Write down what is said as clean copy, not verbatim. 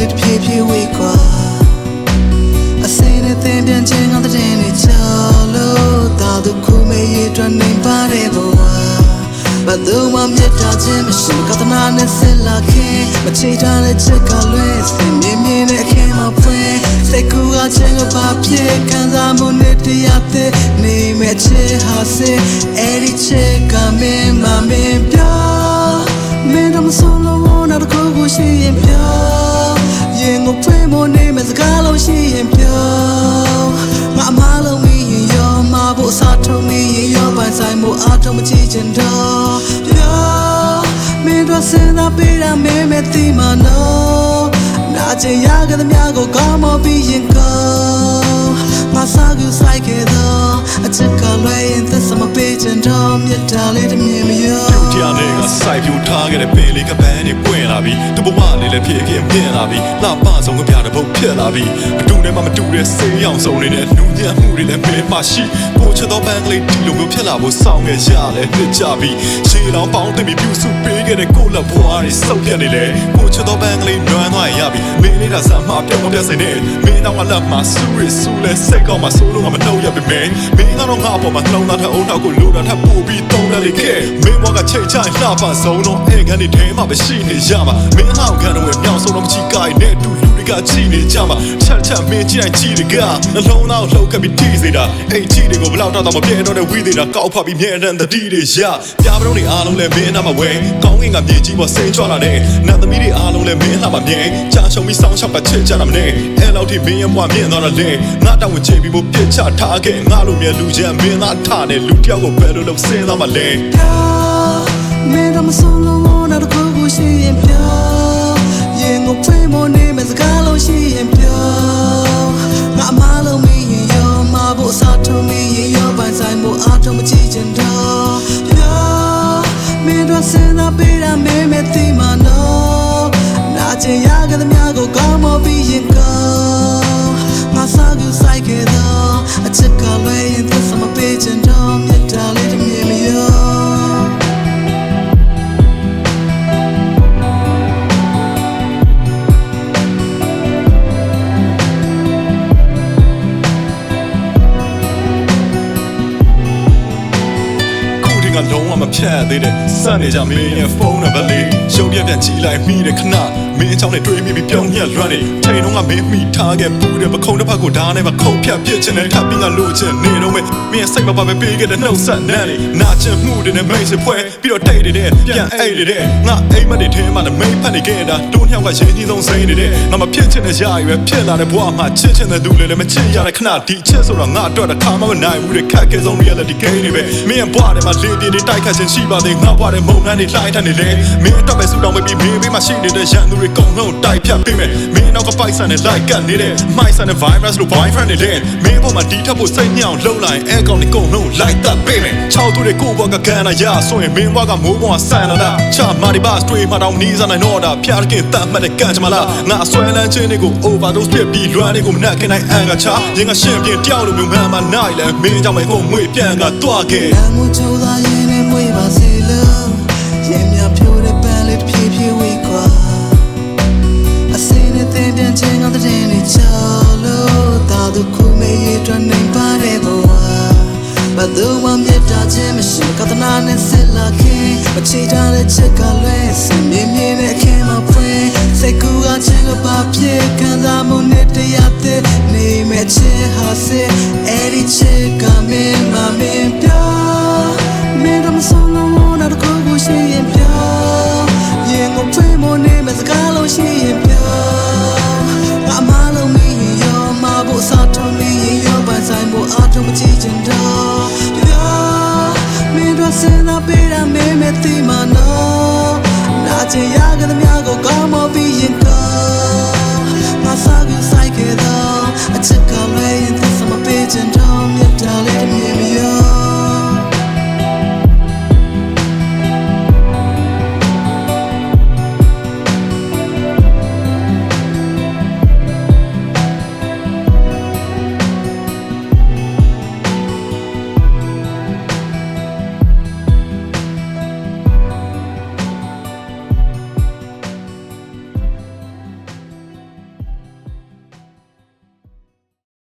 lit pie we qua I say the thing bien ching on the day ni chalo ta du khu me ye twan nei pa de bo but though I'm yet touching machine got na ne se la ke ma chei ta le chit ka lwe sin min min ne ke ma pwe sai ku ga chen ga ba pie kan za mo ne ti ya te nei me che ha se eri che ka me ma me pyo me dam solo na ko ko shi yin pyo yin go pwe mo ne me za ga lo shi yin pyo ma ma lo mi yin yo ma bo sa to mi yin yo bai sai mo a to ma chi chen do me do se na pe da me ti ma no na che ya ga da mya go ka mo bi yin ko ma sa gu sai ke do a che ka lwe yin the sama pe chen do mya ta le de mi me yoတရားနဲ့ကစိုက်ပြူထားခဲ့တဲ့ပင်လေးကပန်းနေပွင့်လာပြီတဘဝလေးလည်းဖြစ်ခင်မြင်လာပြီလှပဆုံးကပြတဲ့ဘုတ်ဖြစ်လာပြီမတူနဲ့မှမတူတဲ့ဆေးရောင်စုံနေတဲ့လူညံ့မှုတွေလည်းမင်းမရှိကိုချတော့ပန်းကလေးဒီလိုမျိုးဖြစ်လာဖို့စောင့်ခဲ့ရလဲနှစ်ကြပြီရှေးလောင်ပေါင်းတင်ပြီးပြူစုပေးခဲ့တဲ့ကိုလက်ဘွားတွေစုပ်ပြတ်နေလေကိုချတော့ပန်းကလေးနွမ်းသွားရပြီမင်းလေးကစားမှပြောင်းပြတ်စိနေမင်းတော့ကလက်မှာဆူရဆူလဲစိတ်ကောင်းမှဆိုးလို့မနှုတ်ရပြီမင်းကတော့ငါ့ပေါ်မှာနှလုံးသားထအုံနောက်ကိုလိုတာထပို့ပြီးတုံးတယ်လေခဲ့မင်းဘွားကချိန်ချလှပဆုံးတော့အိမ်ကနေထဲမှာပဲရှိနေရမှာမင်းဟောက်ခံတော့ပြောင်းဆုံးတော့မချီကိုင်းနဲ့တူလူတွေကချီနေကြမှာချက်မင်းကြည့်တိုင်းကြည့်တွေကနှလုံးသားကိုလှုပ်ခတ်ပြီးထိစေတာအိမ်ကြည့်တွေကိုဘလောက်တော့မပြည့်တော့တဲ့ဝီးသေးတာကောက်ဖတ်ပြီးမြဲတမ်းတတိတွေရပြားပရုံးတွေအားလုံးလည်းမင်းနာမှာဝဲကောင်းကင်ကမြေကြီးပေါ်စိန်ချွာလာတဲ့နတ်သမီးတွေအားလုံးလည်းမင်းလာမှာမြဲချာရှုံပြီးစောင်းချပတ်ချစ်ကြတာမနဲ့အဲ့လောက်ထိမင်းရဲ့ဘွားမြင်တော့တယ်ငါတောင်းဝင်ချေပြီးဖို့ပြစ်ချထားခဲ့ငါလိုမြဲလူချမ်းမင်းသားထားတဲ့လူတယောက်ကိုဘယ်လိုလုပ်စဉ်းစားမှလဲme dam solo na ko ko shi yin pyo yin go pwe mo ne me za ga lo shi yin pyo ma ma lo mi yin yo ma bo sa to mi yin yo bai sai mo a to ma chi chen do pyo me do se na pe da me ti ma no na chen ya ga da mya go ka mo bi yin ko ma sa gu sai ke do a chit ka lwe yin the sama pe chen do me ta le de me yoလုံးဝမဖြတ်သေးတဲ့စနေကြမင်းရဲ့ဖုန်းနံပါတ်လေးရုပ်ရက်ပြန်ကြည့်လိုက်မိတဲ့ခဏမင်းအချောင်းနဲ့တွေးမိပြီးပြောင်းညက်လွမ်းနေချိန်တော့ကမင်းမိထားခဲ့ပူတဲ့ပခုံးတစ်ဖက်ကိုဓာတ်နဲ့မခုံဖြတ်ပြစ်ချင်တဲ့ထပ်ပြီးငါလိုချင်နေတော့မယ်မင်းရဲ့စိတ်မပါပဲပေးခဲ့တဲ့နှုတ်ဆက်နဲ့နာချင်မှုတွေနဲ့မိတ်ဆွေဖွဲပြီးတော့တိတ်နေတဲ့ပြန်အိတ်နေတဲ့ငါအိမ်မက်တွေထဲမှာလည်းမိတ်ဖက်နေခဲ့တာတွန်းညောက်ကရင်းကြီးဆုံးစိမ့်နေတဲ့ငါမဖြစ်ချင်တဲ့ຢာရွယ်ဖြစ်လာတဲ့ဘဝမှာချစ်ချင်တဲ့သူလည်းမချစ်ရတဲ့ခဏဒီချစ်ဆိုတော့ငါအတွက်တစ်ခါမှမနိုင်ဘူးတဲ့ခက်ခဲဆုံး reality game တွေပဲမင်းရဲ့ဘဝထဲမှာလေးပြေးတွေတိုက်ခတ်ခြင်းရှိပါသေးငါဘွားတဲ့မုံနှမ်းတွေလှိုင်းထန်နေလေမင်းအတွက်ပဲဆူတောင်းပေးပြီးမင်းဘေးမှာရှိနေတဲ့ရန်သူတွေကုန်လုံးတိုက်ဖြတ်ပေးမယ်မင်းနောက်ကပိုက်ဆန်နဲ့လိုက်ကတ်နေတဲ့မိုက်ဆန်နဲ့ virus လို့ boyfriend တွေလေမင်းပေါ်မှာဒီထက်ဖို့စိတ်ညစ်အောင်လှုပ်လိုက်အဲကောင်တွေကုန်လုံးလိုက်တတ်ပေးမယ်ချောက်သူတွေကိုဘွားကကန်လာရဆိုရင်မင်းဘွားကမိုးပေါ်မှာဆန်လာတာချမာဒီဘတ်တွေမှာတောင်နီးစားနိုင်တော့တာဖျားကင်တတ်မှတ်တဲ့ကန်ချမလားငါဆွဲလန်းခြင်းတွေကို overdose ဖြစ်ပြီးလွမ်းတွေကိုမနှက်ခင်နိုင်အန်ကချရင်ကရှင်းပြတယောက်လိုမျိုးမှန်မှနိုင်လဲမင်းကြောင့်ပဲကိုငွေပြန်ကတွားခဲ့mu chu da yin ne mwe ba se lo yin mya phyo de pan le phie we kwa I say the thing bien ching on the day ni chalo ta du khu me ye twan nei pa de bo but though I'm yet touching machine got na ne se la ke ma chi ta le chit ka lwe sin min min ne ke ma pwe sai ku ga chen ga ba pye kan za mo ne te ya te nei me che ha se eri che ka me ma me pyo me dam solo na ko ko shi yin pyo yin go pwe mo ne me za ga lo shi yin pyo ma ma lo mi yo ma bo sa to mi yo bai sai mo a to ma chi chen do me do se na pe da me ti ma no na che ya ga da mya go ka mo bi yin ko ma sa gu sai ke do a chit ka lwe yin the sama pe chen